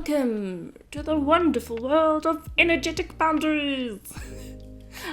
Welcome to the wonderful world of energetic boundaries.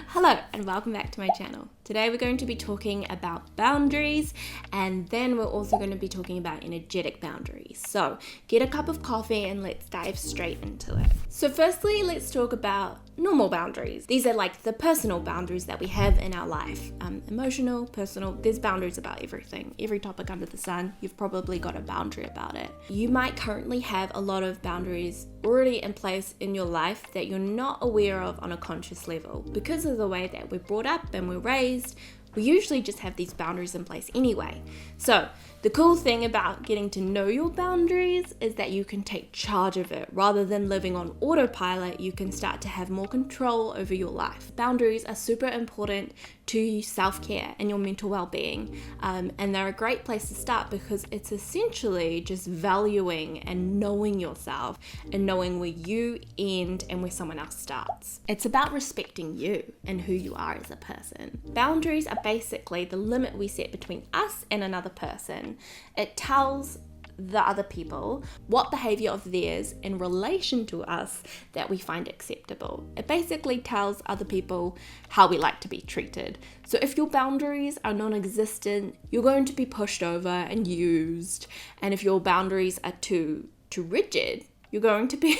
Hello and welcome back to my channel. Today we're going to be talking about boundaries, and then we're also going to be talking about energetic boundaries. So get a cup of coffee and let's dive straight into it. So firstly, let's talk about normal boundaries. These are like the personal boundaries that we have in our life. Emotional, personal, there's boundaries about everything. Every topic under the sun, you've probably got a boundary about it. You might currently have a lot of boundaries already in place in your life that you're not aware of on a conscious level. Because of the way that we're brought up and we're raised, we usually just have these boundaries in place anyway. So the cool thing about getting to know your boundaries is that you can take charge of it. Rather than living on autopilot, you can start to have more control over your life. Boundaries are super important to self-care and your mental well-being. And they're a great place to start because it's essentially just valuing and knowing yourself and knowing where you end and where someone else starts. It's about respecting you and who you are as a person. Boundaries are basically the limit we set between us and another person. It tells the other people what behavior of theirs in relation to us that we find acceptable. It basically tells other people how we like to be treated. So if your boundaries are non-existent, you're going to be pushed over and used. And if your boundaries are too rigid, you're going to be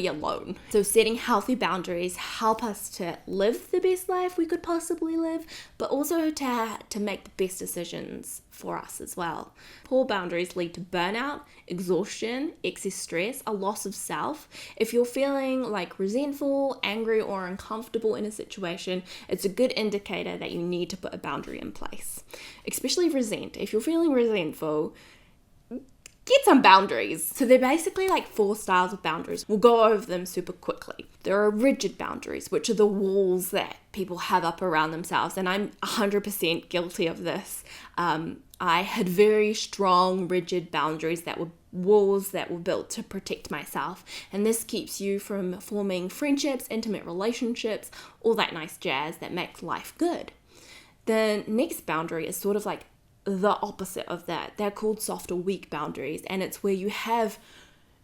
alone. So setting healthy boundaries help us to live the best life we could possibly live, but also to make the best decisions for us as well. Poor boundaries lead to burnout, exhaustion, excess stress, a loss of self. If you're feeling like resentful, angry, or uncomfortable in a situation, it's a good indicator that you need to put a boundary in place. Especially if you're feeling resentful, get some boundaries. So they're basically like 4 styles of boundaries. We'll go over them super quickly. There are rigid boundaries, which are the walls that people have up around themselves. And I'm 100% guilty of this. I had very strong, rigid boundaries that were walls that were built to protect myself. And this keeps you from forming friendships, intimate relationships, all that nice jazz that makes life good. The next boundary is sort of like the opposite of that. They're called soft or weak boundaries, and it's where you have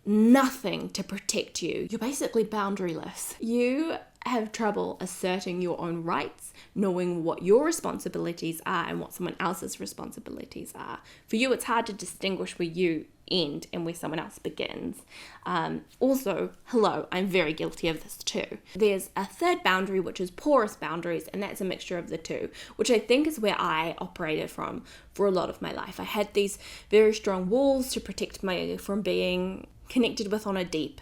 nothing to protect you. You're basically boundaryless. You have trouble asserting your own rights, knowing what your responsibilities are and what someone else's responsibilities are. For you, it's hard to distinguish where you end and where someone else begins. Also, I'm very guilty of this too. There's a third boundary, which is porous boundaries, and that's a mixture of the two, which I think is where I operated from for a lot of my life. I had these very strong walls to protect me from being connected with on a deep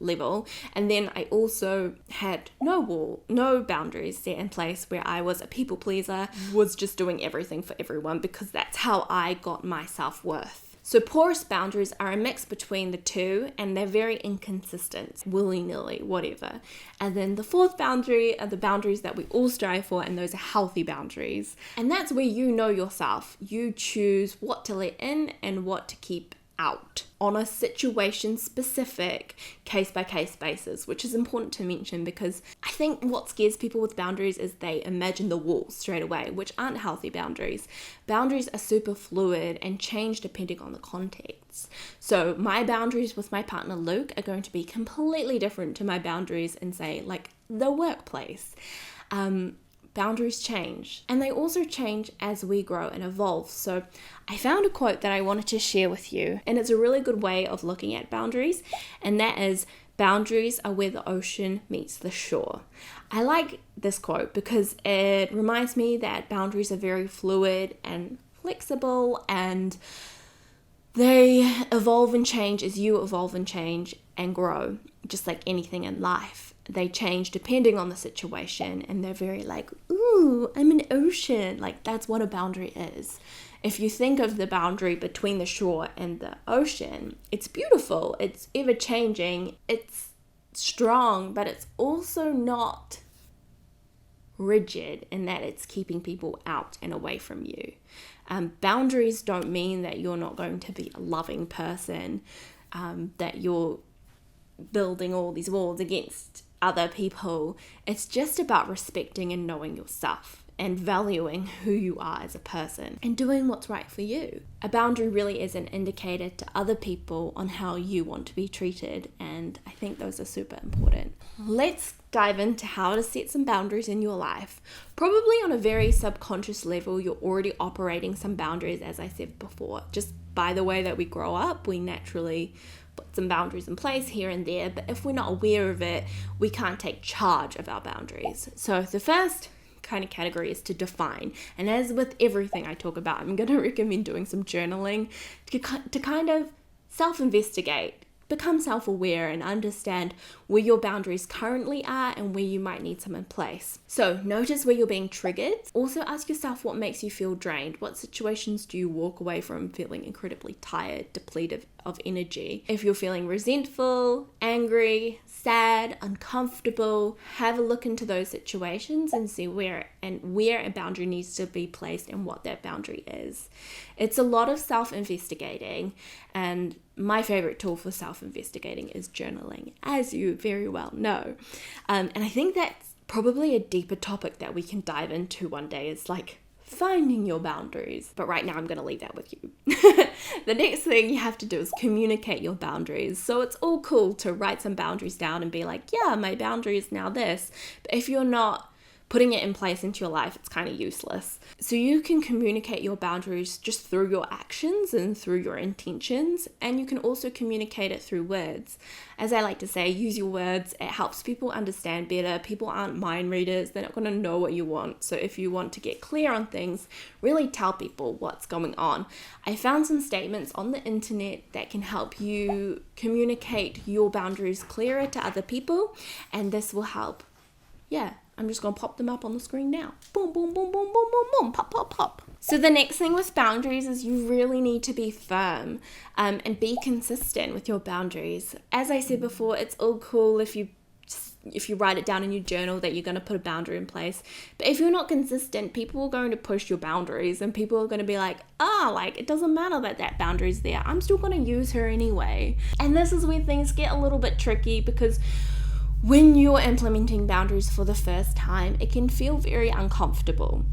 level, and then I also had no boundaries set in place, where I was a people pleaser, was just doing everything for everyone because that's how I got my self-worth. So porous boundaries are a mix between the two, and they're very inconsistent, willy-nilly, whatever. And then the fourth boundary are the boundaries that we all strive for, and those are healthy boundaries. And that's where you know yourself. You choose what to let in and what to keep out on a situation-specific, case-by-case basis, which is important to mention because I think what scares people with boundaries is they imagine the walls straight away, which aren't healthy boundaries. Boundaries are super fluid and change depending on the context. So my boundaries with my partner Luke are going to be completely different to my boundaries in, say, like the workplace. Boundaries change, and they also change as we grow and evolve. So I found a quote that I wanted to share with you, and it's a really good way of looking at boundaries, and that is, boundaries are where the ocean meets the shore. I like this quote because it reminds me that boundaries are very fluid and flexible, and they evolve and change as you evolve and change and grow, just like anything in life. They change depending on the situation, and they're very like, ooh, I'm an ocean. Like, that's what a boundary is. If you think of the boundary between the shore and the ocean, it's beautiful, it's ever changing, it's strong, but it's also not rigid in that it's keeping people out and away from you. Boundaries don't mean that you're not going to be a loving person, that you're building all these walls against other people. It's just about respecting and knowing yourself. and valuing who you are as a person and doing what's right for you. A boundary really is an indicator to other people on how you want to be treated, and I think those are super important. Let's dive into how to set some boundaries in your life. Probably on a very subconscious level, you're already operating some boundaries, as I said before. Just by the way that we grow up, we naturally put some boundaries in place here and there, but if we're not aware of it, we can't take charge of our boundaries. So the first kind of category is to define. And as with everything I talk about, I'm going to recommend doing some journaling to kind of self-investigate, become self-aware and understand where your boundaries currently are and where you might need some in place. So notice where you're being triggered. Also ask yourself what makes you feel drained. What situations do you walk away from feeling incredibly tired, depleted of energy? If you're feeling resentful, angry, sad, uncomfortable, have a look into those situations and see where a boundary needs to be placed and what that boundary is. It's a lot of self-investigating, and my favorite tool for self-investigating is journaling, as you very well know. And I think that's probably a deeper topic that we can dive into one day, is like finding your boundaries. But right now I'm going to leave that with you. The next thing you have to do is communicate your boundaries. So it's all cool to write some boundaries down and be like, yeah, my boundary is now this. But if you're not putting it in place into your life, it's kind of useless. So you can communicate your boundaries just through your actions and through your intentions, and you can also communicate it through words. As I like to say, use your words. It helps people understand better. People aren't mind readers. They're not going to know what you want. So if you want to get clear on things, really tell people what's going on. I found some statements on the internet that can help you communicate your boundaries clearer to other people, and this will help. Yeah, I'm just going to pop them up on the screen now. Boom, boom, boom, boom, boom, boom, boom, pop, pop, pop. So the next thing with boundaries is you really need to be firm and be consistent with your boundaries. As I said before, it's all cool if you write it down in your journal that you're going to put a boundary in place. But if you're not consistent, people are going to push your boundaries, and people are going to be like, it doesn't matter that boundary's there. I'm still going to use her anyway. And this is where things get a little bit tricky, because when you're implementing boundaries for the first time, it can feel very uncomfortable.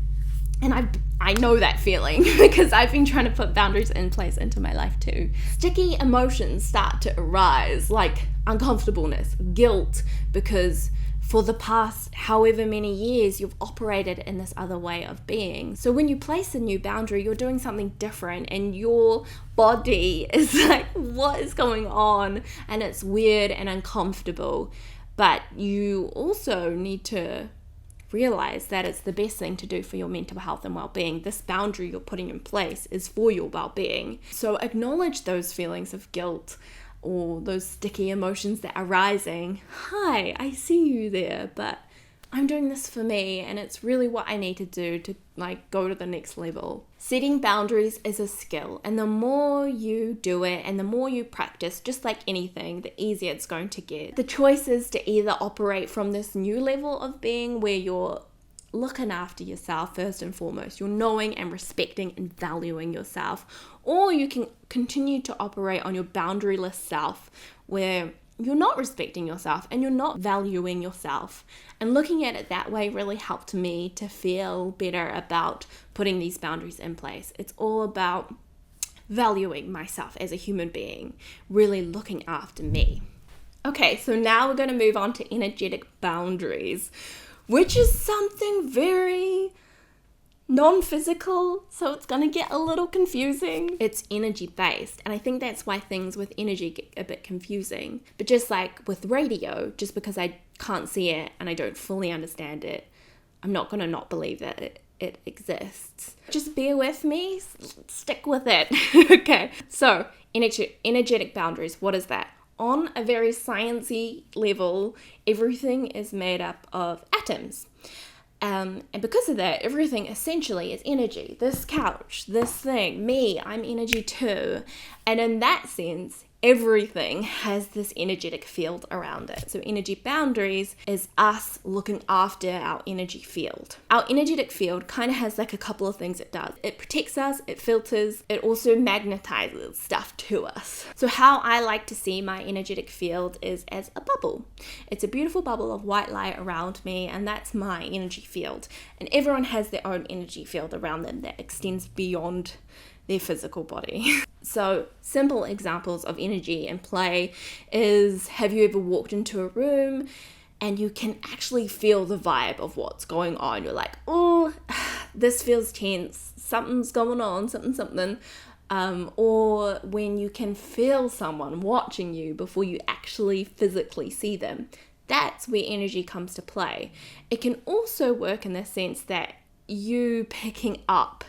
And I know that feeling because I've been trying to put boundaries in place into my life too. Sticky emotions start to arise, like uncomfortableness, guilt, because for the past however many years you've operated in this other way of being. So when you place a new boundary, you're doing something different and your body is like, what is going on? And it's weird and uncomfortable. But you also need to realize that it's the best thing to do for your mental health and well-being. This boundary you're putting in place is for your well-being. So acknowledge those feelings of guilt or those sticky emotions that are rising. Hi, I see you there, but I'm doing this for me, and it's really what I need to do to go to the next level. Setting boundaries is a skill, and the more you do it and the more you practice, just like anything, the easier it's going to get. The choice is to either operate from this new level of being where you're looking after yourself first and foremost, you're knowing and respecting and valuing yourself, or you can continue to operate on your boundaryless self where you're not respecting yourself and you're not valuing yourself. And looking at it that way really helped me to feel better about putting these boundaries in place. It's all about valuing myself as a human being, really looking after me. Okay, so now we're going to move on to energetic boundaries, which is something very non-physical, so it's going to get a little confusing. It's energy-based, and I think that's why things with energy get a bit confusing. But just like with radio, just because I can't see it and I don't fully understand it, I'm not going to not believe that it exists. Just bear with me, stick with it. Okay, so energetic boundaries, what is that? On a very sciencey level, everything is made up of atoms. And because of that, everything essentially is energy. This couch, this thing, me, I'm energy too. And in that sense, everything has this energetic field around it. So energy boundaries is us looking after our energy field. Our energetic field kind of has like a couple of things it does. It protects us, it filters, it also magnetizes stuff to us. So how I like to see my energetic field is as a bubble. It's a beautiful bubble of white light around me, and that's my energy field. And everyone has their own energy field around them that extends beyond their physical body. So simple examples of energy and play is, have you ever walked into a room and you can actually feel the vibe of what's going on? You're like, oh, this feels tense, something's going on, something. Or when you can feel someone watching you before you actually physically see them. That's where energy comes to play. It can also work in the sense that you picking up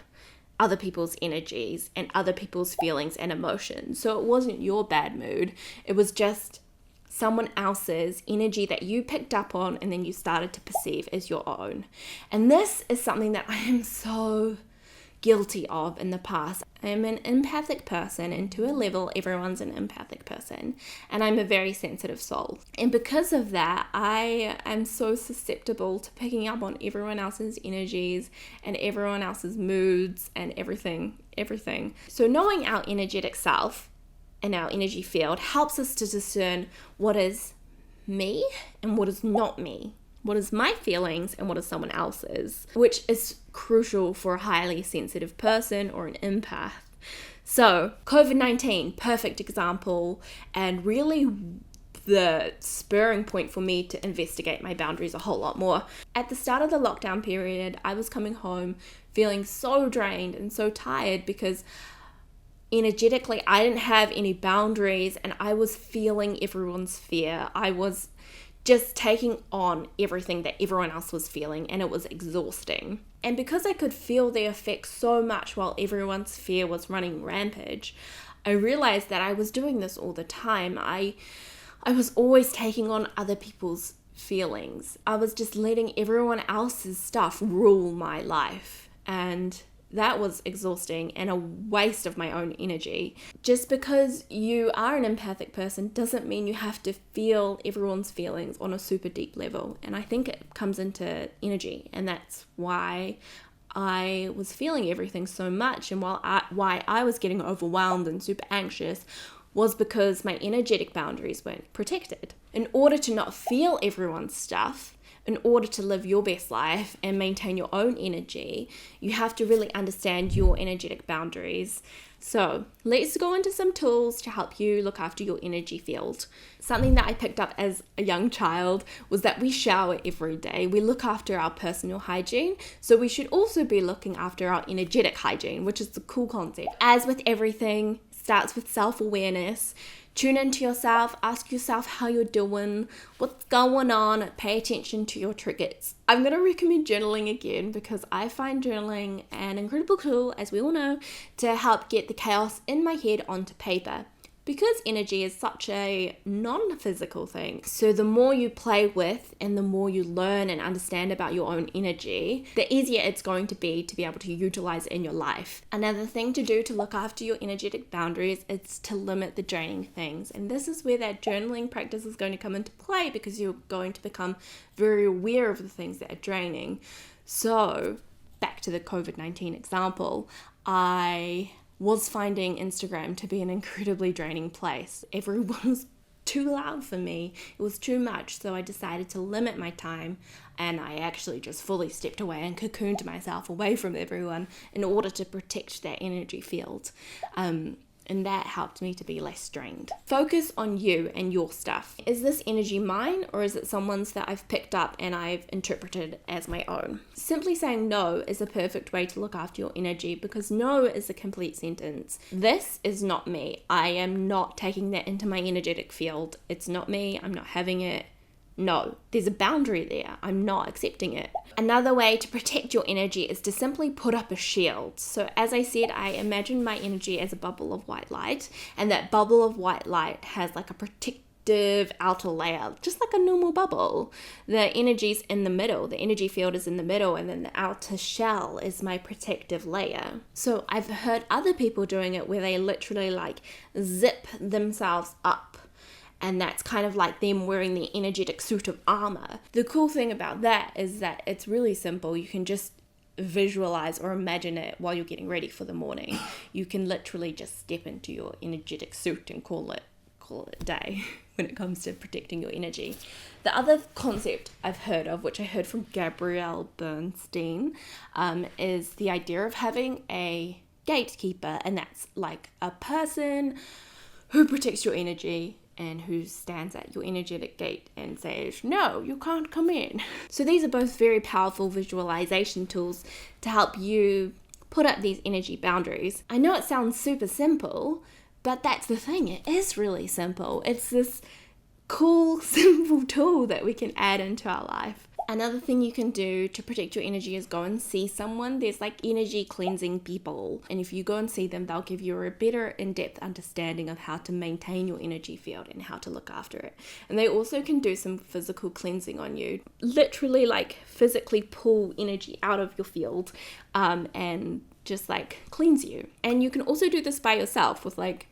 other people's energies and other people's feelings and emotions. So it wasn't your bad mood. It was just someone else's energy that you picked up on and then you started to perceive as your own. And this is something that I am so guilty of in the past. I am an empathic person, and to a level everyone's an empathic person, and I'm a very sensitive soul, and because of that I am so susceptible to picking up on everyone else's energies and everyone else's moods and everything. So knowing our energetic self and our energy field helps us to discern what is me and what is not me. What is my feelings and what is someone else's, which is crucial for a highly sensitive person or an empath. So COVID-19, perfect example, and really the spurring point for me to investigate my boundaries a whole lot more. At the start of the lockdown period, I was coming home feeling so drained and so tired because energetically I didn't have any boundaries and I was feeling everyone's fear. I was just taking on everything that everyone else was feeling, and it was exhausting. And because I could feel the effects so much while everyone's fear was running rampage, I realized that I was doing this all the time. I was always taking on other people's feelings. I was just letting everyone else's stuff rule my life, and that was exhausting and a waste of my own energy. Just because you are an empathic person doesn't mean you have to feel everyone's feelings on a super deep level. And I think it comes into energy, and that's why I was feeling everything so much, and why I was getting overwhelmed and super anxious was because my energetic boundaries weren't protected. In order to not feel everyone's stuff, in order to live your best life and maintain your own energy, you have to really understand your energetic boundaries. So let's go into some tools to help you look after your energy field. Something that I picked up as a young child was that we shower every day. We look after our personal hygiene, so we should also be looking after our energetic hygiene, which is the cool concept. As with everything, starts with self-awareness. Tune into yourself, ask yourself how you're doing, what's going on, pay attention to your triggers. I'm going to recommend journaling again because I find journaling an incredible tool, as we all know, to help get the chaos in my head onto paper. Because energy is such a non-physical thing, so the more you play with and the more you learn and understand about your own energy, the easier it's going to be able to utilize it in your life. Another thing to do to look after your energetic boundaries is to limit the draining things. And this is where that journaling practice is going to come into play, because you're going to become very aware of the things that are draining. So back to the COVID-19 example, I was finding Instagram to be an incredibly draining place. Everyone was too loud for me. It was too much. So I decided to limit my time, and I actually just fully stepped away and cocooned myself away from everyone in order to protect that energy field. And that helped me to be less drained. Focus on you and your stuff. Is this energy mine, or is it someone's that I've picked up and I've interpreted as my own? Simply saying no is a perfect way to look after your energy, because no is a complete sentence. This is not me. I am not taking that into my energetic field. It's not me. I'm not having it. No, there's a boundary there. I'm not accepting it. Another way to protect your energy is to simply put up a shield. So as I said, I imagine my energy as a bubble of white light, and that bubble of white light has like a protective outer layer, just like a normal bubble. The energy's in the middle, the energy field is in the middle, and then the outer shell is my protective layer. So I've heard other people doing it where they literally like zip themselves up, and that's kind of like them wearing the energetic suit of armor. The cool thing about that is that it's really simple. You can just visualize or imagine it while you're getting ready for the morning. You can literally just step into your energetic suit and call it a day when it comes to protecting your energy. The other concept I've heard of, which I heard from Gabrielle Bernstein, is the idea of having a gatekeeper, and that's like a person who protects your energy and who stands at your energetic gate and says, no, you can't come in. So these are both very powerful visualization tools to help you put up these energy boundaries. I know it sounds super simple, but that's the thing. It is really simple. It's this cool, simple tool that we can add into our life. Another thing you can do to protect your energy is go and see someone. There's like energy cleansing people, and if you go and see them, they'll give you a better in-depth understanding of how to maintain your energy field and how to look after it. And they also can do some physical cleansing on you, literally like physically pull energy out of your field and just like cleanse you. And you can also do this by yourself with like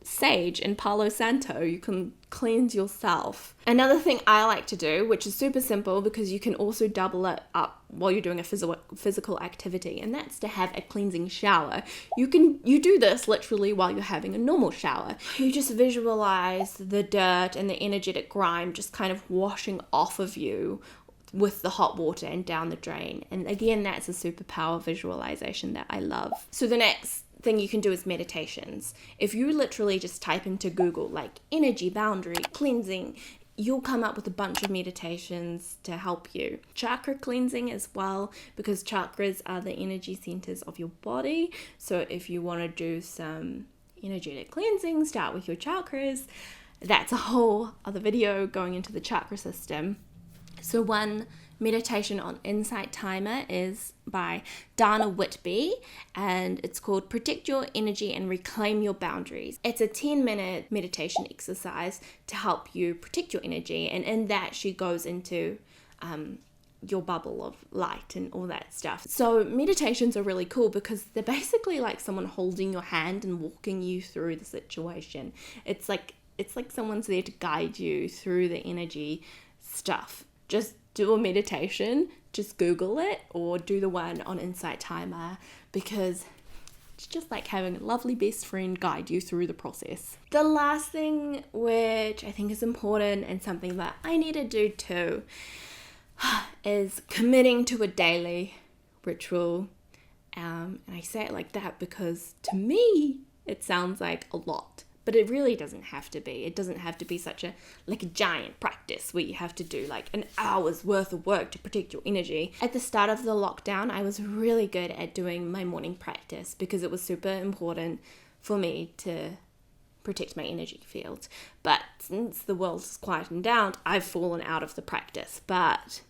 sage and Palo Santo. You can cleanse yourself. Another thing I like to do, which is super simple because you can also double it up while you're doing a physical activity, and that's to have a cleansing shower. You do this literally while you're having a normal shower. You just visualize the dirt and the energetic grime just kind of washing off of you with the hot water and down the drain. And again, that's a superpower visualization that I love. So the next thing you can do is meditations. If you literally just type into Google like energy boundary cleansing, you'll come up with a bunch of meditations to help you. Chakra cleansing as well, because chakras are the energy centers of your body. So if you want to do some energetic cleansing, start with your chakras. That's a whole other video going into the chakra system. So one meditation on Insight Timer is by Dana Whitby, and it's called Protect Your Energy and Reclaim Your Boundaries. It's a 10-minute meditation exercise to help you protect your energy, and in that she goes into your bubble of light and all that stuff. So meditations are really cool because they're basically like someone holding your hand and walking you through the situation. It's like someone's there to guide you through the energy stuff. Just do a meditation, just Google it or do the one on Insight Timer, because it's just like having a lovely best friend guide you through the process. The last thing, which I think is important and something that I need to do too, is committing to a daily ritual. And I say it like that because to me, it sounds like a lot. But it really doesn't have to be. It doesn't have to be such a giant practice where you have to do like an hour's worth of work to protect your energy. At the start of the lockdown, I was really good at doing my morning practice because it was super important for me to protect my energy field. But since the world's quietened down, I've fallen out of the practice, but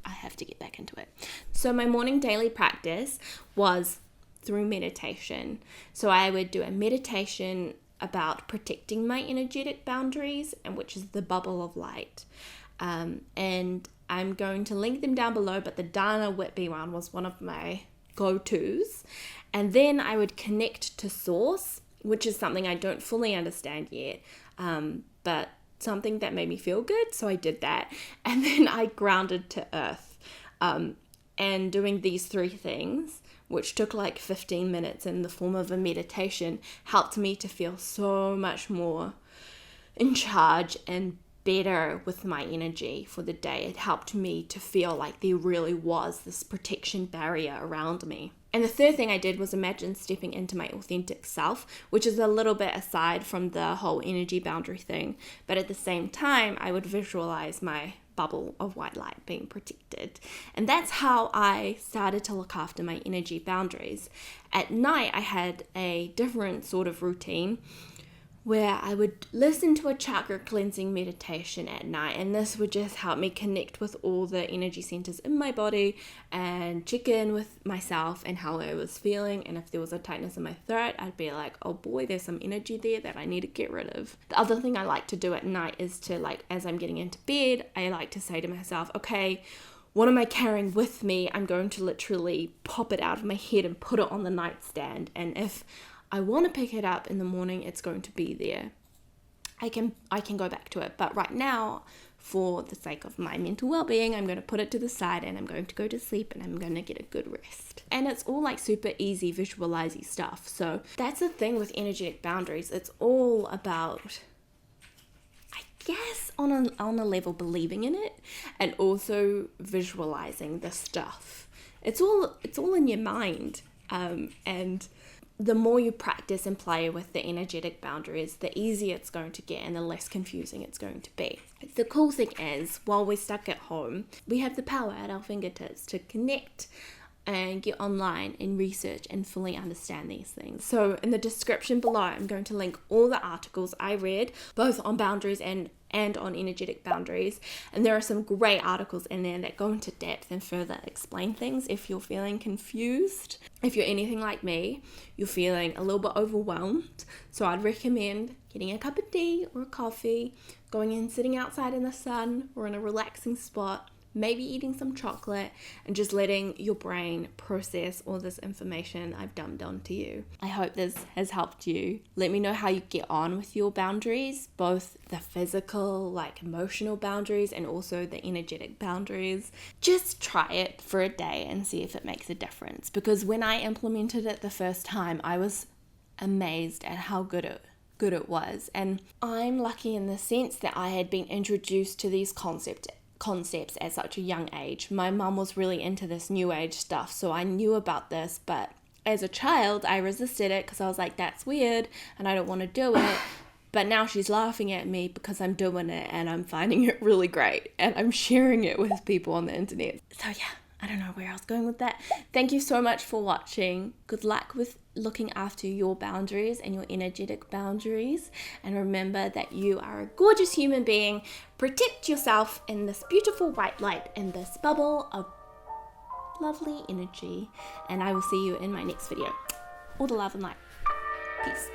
I have to get back into it. So my morning daily practice was through meditation. So I would do a meditation about protecting my energetic boundaries, and which is the bubble of light. And I'm going to link them down below, but the Dana Whitby one was one of my go-tos. And then I would connect to source, which is something I don't fully understand yet, but something that made me feel good, so I did that. And then I grounded to earth. And doing these three things, which took like 15 minutes in the form of a meditation, helped me to feel so much more in charge and better with my energy for the day. It helped me to feel like there really was this protection barrier around me. And the third thing I did was imagine stepping into my authentic self, which is a little bit aside from the whole energy boundary thing. But at the same time, I would visualize my bubble of white light being protected. And that's how I started to look after my energy boundaries. At night, I had a different sort of routine where I would listen to a chakra cleansing meditation at night, and this would just help me connect with all the energy centers in my body and check in with myself and how I was feeling. And if there was a tightness in my throat, I'd be like, oh boy, there's some energy there that I need to get rid of. The other thing I like to do at night is to, like, as I'm getting into bed, I like to say to myself, okay, what am I carrying with me? I'm going to literally pop it out of my head and put it on the nightstand, and if I want to pick it up in the morning, it's going to be there. I can go back to it, but right now, for the sake of my mental well-being, I'm going to put it to the side and I'm going to go to sleep and I'm going to get a good rest. And it's all like super easy visualizing stuff. So that's the thing with energetic boundaries. It's all about, I guess, on a level, believing in it and also visualizing the stuff. It's all in your mind, and the more you practice and play with the energetic boundaries, the easier it's going to get and the less confusing it's going to be. The cool thing is, while we're stuck at home, we have the power at our fingertips to connect and get online and research and fully understand these things. So in the description below, I'm going to link all the articles I read, both on boundaries and on energetic boundaries. And there are some great articles in there that go into depth and further explain things if you're feeling confused. If you're anything like me, you're feeling a little bit overwhelmed. So I'd recommend getting a cup of tea or a coffee, going and sitting outside in the sun or in a relaxing spot, maybe eating some chocolate, and just letting your brain process all this information I've dumped onto you. I hope this has helped you. Let me know how you get on with your boundaries, both the physical, like emotional boundaries, and also the energetic boundaries. Just try it for a day and see if it makes a difference. Because when I implemented it the first time, I was amazed at how good it was. And I'm lucky in the sense that I had been introduced to these concepts at such a young age. My mum was really into this new age stuff, so I knew about this, but as a child I resisted it because I was like, that's weird and I don't want to do it. But now she's laughing at me because I'm doing it and I'm finding it really great and I'm sharing it with people on the internet. So yeah, I don't know where I was going with that. Thank you so much for watching. Good luck with looking after your boundaries and your energetic boundaries. And remember that you are a gorgeous human being. Protect yourself in this beautiful white light, in this bubble of lovely energy. And I will see you in my next video. All the love and light. Peace.